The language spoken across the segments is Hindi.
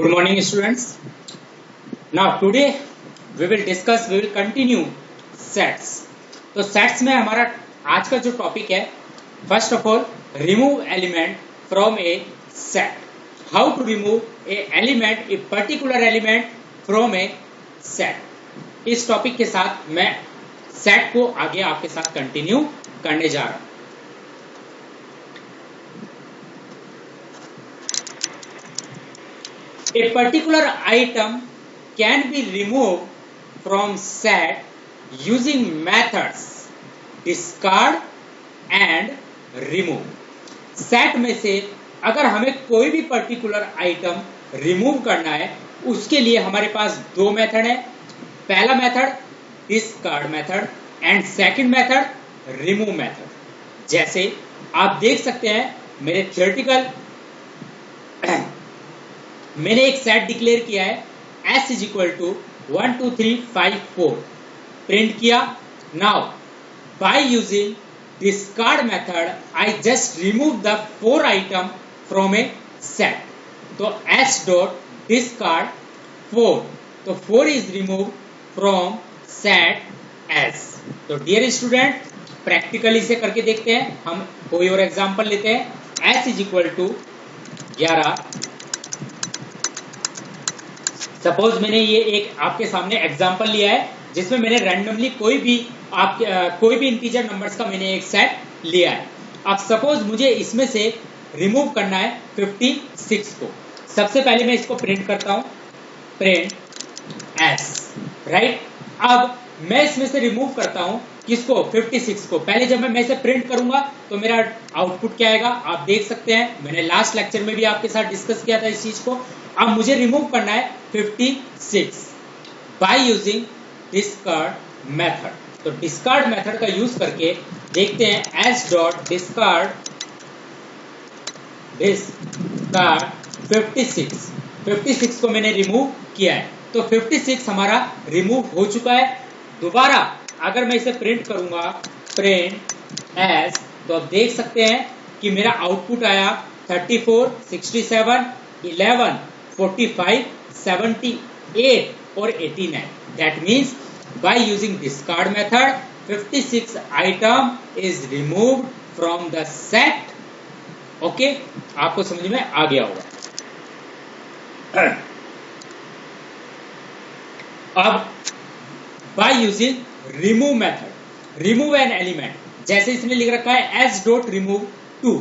Good morning, students. Now today we will continue sets. तो sets में हमारा आज का जो टॉपिक है, first of all remove element from a set. How to remove a element, a particular element from a set. इस टॉपिक के साथ मैं सेट को आगे आपके साथ कंटिन्यू करने जा रहा हूं. A particular item can be removed from set using methods discard and remove. Set में से अगर हमें कोई भी पर्टिकुलर आइटम रिमूव करना है, उसके लिए हमारे पास दो मेथड है. पहला method discard method and second method remove method. जैसे आप देख सकते हैं मेरे थियोरेटिकल मैंने एक सेट डिक्लेयर किया है S is equal to 1 2 3 5 4 print किया. Now by using discard method I just remove the 4 item from a set. तो S डॉट डिस्कार्ड 4, तो 4 is remove from set S. तो डियर स्टूडेंट प्रैक्टिकली से करके देखते हैं. हम कोई और एग्जांपल लेते हैं. S is equal to 11. Suppose मैंने ये एक आपके सामने एग्जांपल लिया है जिसमें मैंने रैंडमली कोई भी इंटीजर नंबर्स का मैंने एक सेट लिया है. अब सपोज मुझे इसमें से रिमूव करना है 56 को. सबसे पहले मैं इसको प्रिंट करता हूं, प्रिंट S, राइट. अब मैं इसमें से रिमूव करता हूं किसको, 56 को. पहले जब मैं इसे प्रिंट करूंगा तो मेरा आउटपुट क्या आएगा आप देख सकते हैं. मैंने लास्ट लेक्चर में भी आपके साथ डिस्कस किया था इस चीज को. अब मुझे रिमूव करना है 56 बाय यूजिंग डिस्कार्ड मेथड. तो डिस्कार्ड मेथड का यूज करके देखते हैं. S डॉट डिस्कार्ड 56 को मैंने रिमूव किया है. तो 56 हमारा रिमूव हो चुका है. दोबारा अगर मैं इसे प्रिंट करूंगा, प्रिंट S, तो आप देख सकते हैं कि मेरा आउटपुट आया 34, 67, 11, 45, 78 और 89. That means by using discard method 56 item is removed from the set. Okay, आपको समझ में आ गया होगा. अब bye using remove method, remove an element. जैसे इसने लिख रखा है S डॉट रिमूव 2,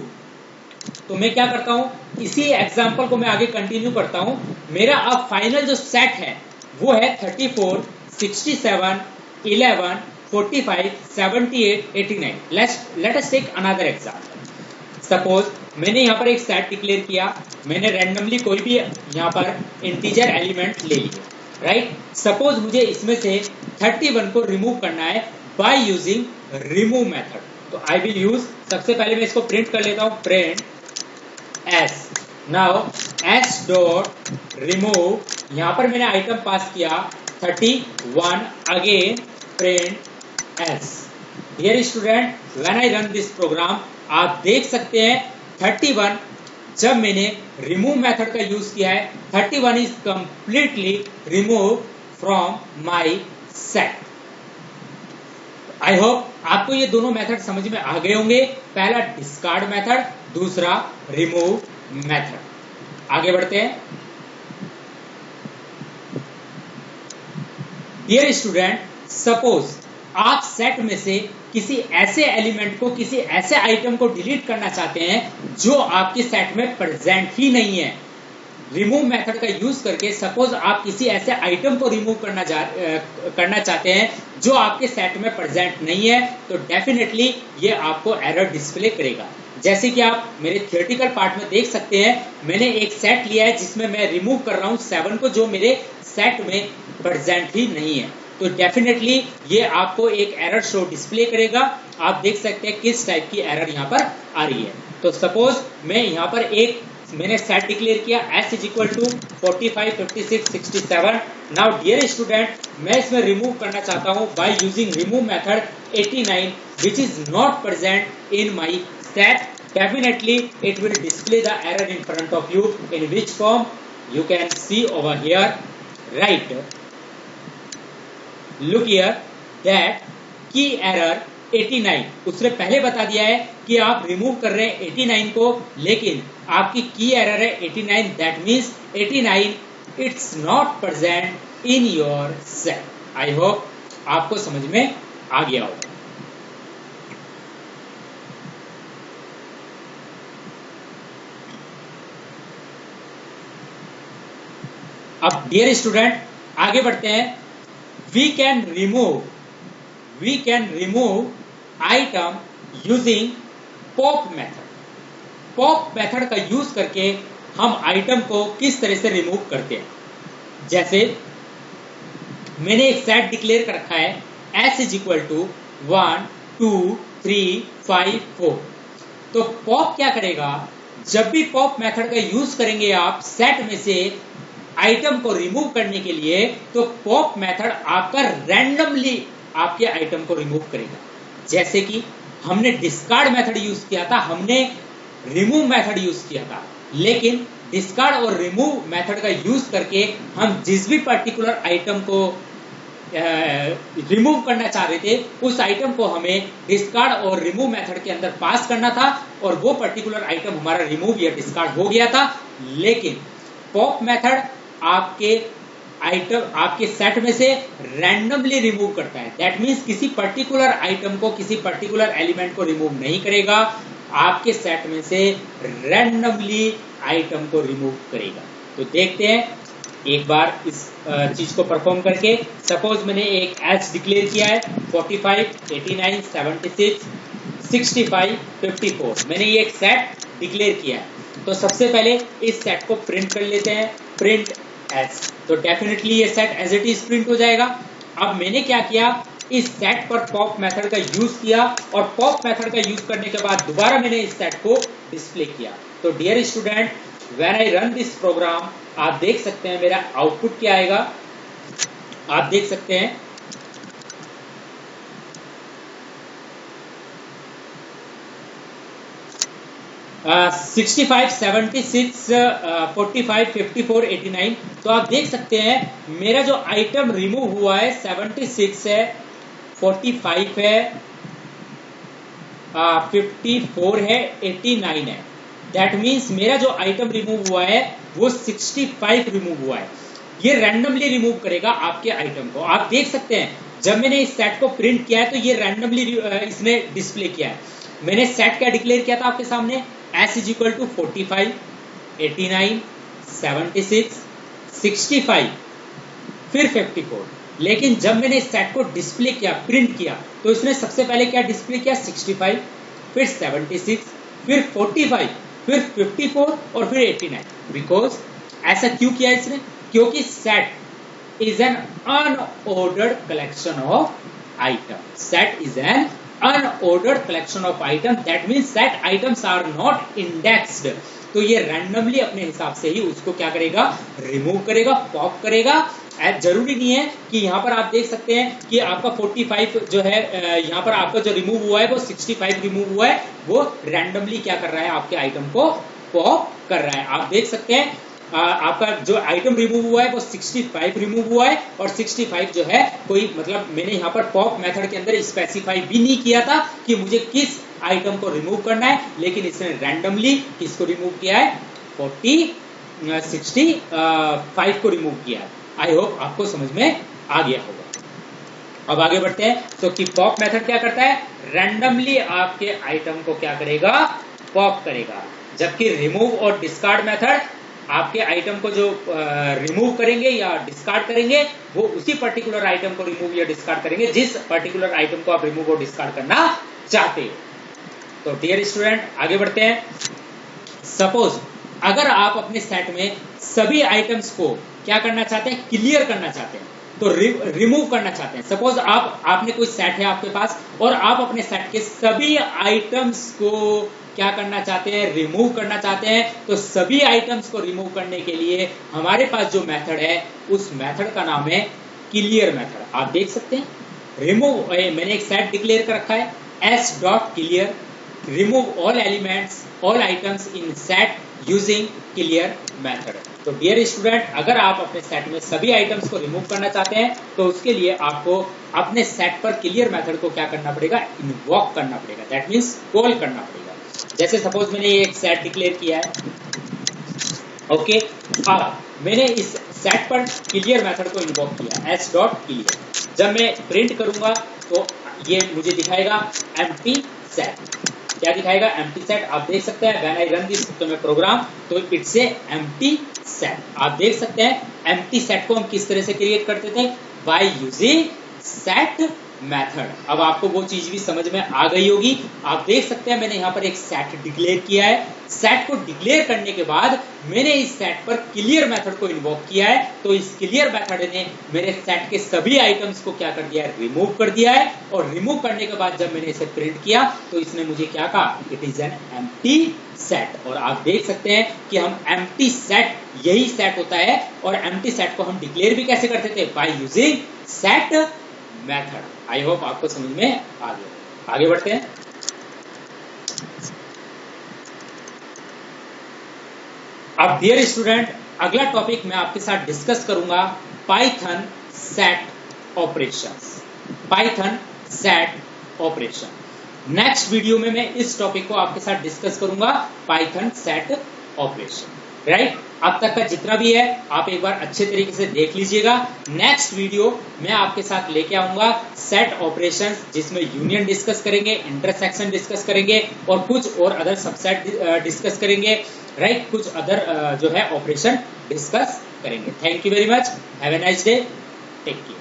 तो मैं क्या करता हूं, इसी एग्जांपल को मैं आगे कंटिन्यू करता हूं. मेरा अब फाइनल जो सेट है वो है 34, 67, 11, 45, 78, 89. Let us take another example. Suppose मैंने यहाँ पर एक सेट डिक्लेयर किया, मैंने रैंडमली कोई भी यहाँ पर इंटीजर एलिमेंट ले लिया, राइट. सपोज मुझे इसमें से 31 को रिमूव करना है बाय यूजिंग रिमूव मेथड. तो आई विल यूज, सबसे पहले मैं इसको प्रिंट कर लेता हूं, print S. Now S dot remove, यहां पर मैंने आइटम पास किया 31, again print S. Dear student when I run this program आप देख सकते हैं 31 जब मैंने रिमूव मेथड का यूज किया है 31 is completely remove from my set. I hope आपको ये दोनों मेथड समझ में आ गए होंगे. पहला डिस्कार्ड मेथड, दूसरा रिमूव मेथड. आगे बढ़ते हैं. डियर स्टूडेंट सपोज आप सेट में से किसी ऐसे एलिमेंट को, किसी ऐसे आइटम को डिलीट करना चाहते हैं जो आपके सेट में प्रेजेंट ही नहीं है. रिमूव मेथड का यूज करके सपोज आप किसी ऐसे आइटम को रिमूव करना चाहते हैं जो आपके सेट में प्रेजेंट नहीं है, तो डेफिनेटली ये आपको एरर डिस्प्ले करेगा. जैसे कि आप मेरे थियोरेटिकल पार्ट में देख सकते हैं, मैंने एक सेट लिया है जिसमें मैं रिमूव कर रहा हूं 7 को, जो मेरे सेट में प्रेजेंट ही नहीं है. तो डेफिनेटली ये आपको एक एरर शो डिस्प्ले करेगा. आप देख सकते हैं किस टाइप की एरर यहाँ पर आ रही है. तो सपोज मैं यहाँ पर मैंने सेट डिक्लेयर किया S is equal to 45, 56, 67. Now dear student मैं इसमें रिमूव करना चाहता हूँ by using remove method 89 which is not present in my set. Definitely it will display the error in front of you. In which form? you can see over here, right, look here that key error 89, उसने पहले बता दिया है कि आप रिमूव कर रहे हैं 89 को, लेकिन आपकी की एरर है 89, that means 89 it's not present in your set. I hope आपको समझ में आ गया होगा। अब डियर स्टूडेंट आगे बढ़ते हैं। We can remove item using pop method. Pop method का यूज करके हम आइटम को किस तरह से रिमूव करते हैं। जैसे मैंने एक सेट डिक्लेयर कर रखा है S इज इक्वल टू 1 2 3 5 4। तो पॉप क्या करेगा, जब भी पॉप मेथड का यूज करेंगे आप सेट में से आइटम को रिमूव करने के लिए, तो पॉप मेथड आपका रैंडमली आपके आइटम को रिमूव करेगा। जैसे कि हमने डिस्कार्ड मेथड यूज किया था, हमने रिमूव मेथड यूज किया था, लेकिन डिस्कार्ड और रिमूव मेथड का यूज करके हम जिस भी पर्टिकुलर आइटम को रिमूव करना चाह रहे थे, उस आइटम को हमें डिस्कार्ड और रिमूव मेथड के अंदर पास करना था और वो पर्टिकुलर आइटम हमारा रिमूव या डिस्कार्ड हो गया था। लेकिन पॉप मेथड आपके आइटम आपके सेट में से रैंडमली रिमूव करता है। दैट मीन्स किसी पर्टिकुलर आइटम को, किसी पर्टिकुलर एलिमेंट को रिमूव नहीं करेगा, आपके सेट में से रैंडमली आइटम को रिमूव करेगा। तो देखते हैं एक बार इस चीज को परफॉर्म करके। सपोज मैंने एक एच डिक्लेयर किया है 45 89 76 65 54। मैंने ये एक सेट डिक्लेयर किया है। तो सबसे पहले इस सेट को प्रिंट कर लेते हैं, प्रिंट एस। तो डेफिनेटली ये set as it is print हो जाएगा। अब मैंने क्या किया, इस सेट पर पॉप मेथड का यूज किया और पॉप मेथड का यूज करने के बाद दोबारा मैंने इस सेट को डिस्प्ले किया। तो dear student, when I run this program, आप देख सकते हैं मेरा आउटपुट क्या आएगा। आप देख सकते हैं 65 76 45 54 89। तो आप देख सकते हैं मेरा जो आइटम रिमूव हुआ है 76 है, 45 है, 54 है, 89 है। दैट मीन्स मेरा जो आइटम रिमूव हुआ है वो 65 रिमूव हुआ है। ये रैंडमली रिमूव करेगा आपके आइटम को। आप देख सकते हैं जब मैंने इस सेट को प्रिंट किया है तो ये रैंडमली इसने डिस्प्ले किया है। मैंने सेट क्या डिक्लेयर किया था आपके सामने, S इज इक्वल टू 45 89 76 65 फिर 54। लेकिन जब मैंने इस सेट को डिस्प्ले किया, प्रिंट किया, तो इसने सबसे पहले क्या डिस्प्ले किया, 65 फिर 76 फिर 45 फिर 54 और फिर 89। बिकॉज ऐसा क्यों किया इसने, क्योंकि set is an unordered collection of item. Set is an unordered collection of item, that means that items are not indexed। तो ये randomly अपने हिसाब से ही उसको क्या करेगा, रिमूव करेगा, पॉप करेगा। जरूरी नहीं है कि यहाँ पर आप देख सकते हैं कि आपका 45 जो है, यहाँ पर आपका जो रिमूव हुआ है वो 65 रिमूव हुआ है, वो रैंडमली क्या कर रहा है, आपके आइटम को पॉप कर रहा है। आप देख सकते हैं आपका जो आइटम रिमूव हुआ है वो 65 रिमूव हुआ है और 65 जो है कोई मतलब मैंने यहाँ पर पॉप मेथड के अंदर स्पेसिफाई भी नहीं किया था कि मुझे किस आइटम को रिमूव करना है, लेकिन इसने रैंडमली किसको रिमूव किया है, 65 को रिमूव किया है। आई होप आपको समझ में आ गया होगा। अब आगे बढ़ते हैं। तो कि पॉप मेथड क्या करता है, रैंडमली आपके आइटम को क्या करेगा, पॉप करेगा। जबकि रिमूव और डिस्कार्ड मेथड आपके आइटम को जो रिमूव करेंगे या डिस्कार्ड करेंगे, वो उसी पर्टिकुलर आइटम को रिमूव या डिस्कार्ड करेंगे जिस पर्टिकुलर आइटम को आप रिमूव और डिस्कार्ड करना चाहते हो। तो डियर स्टूडेंट आगे बढ़ते हैं। सपोज अगर आप अपने सेट में सभी आइटम्स को क्या करना चाहते हैं, क्लियर करना चाहते हैं, तो रिमूव करना चाहते हैं। सपोज आपने कोई सेट है आपके पास और आप अपने सेट के सभी आइटम्स को क्या करना चाहते हैं, रिमूव करना चाहते हैं। तो सभी आइटम्स को रिमूव करने के लिए हमारे पास जो मेथड है उस मेथड का नाम है क्लियर मेथड। आप देख सकते हैं रिमूव, मैंने एक सेट डिक्लेयर कर रखा है S.clear, remove all elements all items in set using clear method. तो डियर स्टूडेंट, अगर आप अपने सेट में सभी आइटम्स को रिमूव करना चाहते हैं तो उसके लिए आपको अपने सेट पर क्लियर मेथड को क्या करना पड़ेगा, इन्वोक करना पड़ेगा, दैट मीन्स कॉल करना पड़ेगा। जैसे सपोज मैंने एक सेट डिक्लेयर किया है, ओके, अब मैंने इस सेट पर क्लियर मेथड को इन्वोक किया एस डॉट क्लियर। जब मैं प्रिंट करूंगा तो ये मुझे दिखाएगा एम्प्टी सेट। क्या दिखाएगा, एम्प्टी सेट। आप देख सकते हैं व्हेन आई रन दिस तो मैं प्रोग्राम, तो इट्स ए एम्प्टी सेट। आप देख सकते हैं एम्प्टी सेट को हम किस तरह से क्रिएट करते थे, बाय यूजिंग सेट मेथड। अब आपको वो चीज भी समझ में आ गई होगी। आप देख सकते हैं मैंने यहाँ पर एक सेट डिक्लेयर किया है। सेट को डिक्लेयर करने के बाद मैंने इस सेट पर क्लियर मेथड को इन्वोक किया है। तो इस क्लियर मेथड ने मेरे सेट के सभी आइटम्स को क्या कर दिया है, रिमूव कर दिया है। और रिमूव करने के बाद जब मैंने इसे प्रिंट किया तो इसने मुझे क्या कहा, it is an empty set. और आप देख सकते हैं कि हम एम्प्टी सेट, यही सेट होता है। और एम्प्टी सेट को हम डिक्लेयर भी कैसे करते थे, by using set method. I hope आपको समझ में आ गया। आगे बढ़ते हैं। अब डियर स्टूडेंट, अगला टॉपिक मैं आपके साथ डिस्कस करूंगा Python set operations. Python set operation next video में मैं इस टॉपिक को आपके साथ डिस्कस करूंगा, पाइथन सेट ऑपरेशन, राइट। अब तक का जितना भी है आप एक बार अच्छे तरीके से देख लीजिएगा। नेक्स्ट वीडियो मैं आपके साथ लेके आऊंगा सेट ऑपरेशंस, जिसमें यूनियन डिस्कस करेंगे, इंटरसेक्शन डिस्कस करेंगे और कुछ और अदर सबसेट डिस्कस करेंगे, राइट। कुछ अदर जो है ऑपरेशन डिस्कस करेंगे। Thank you very much, have a nice day, take care.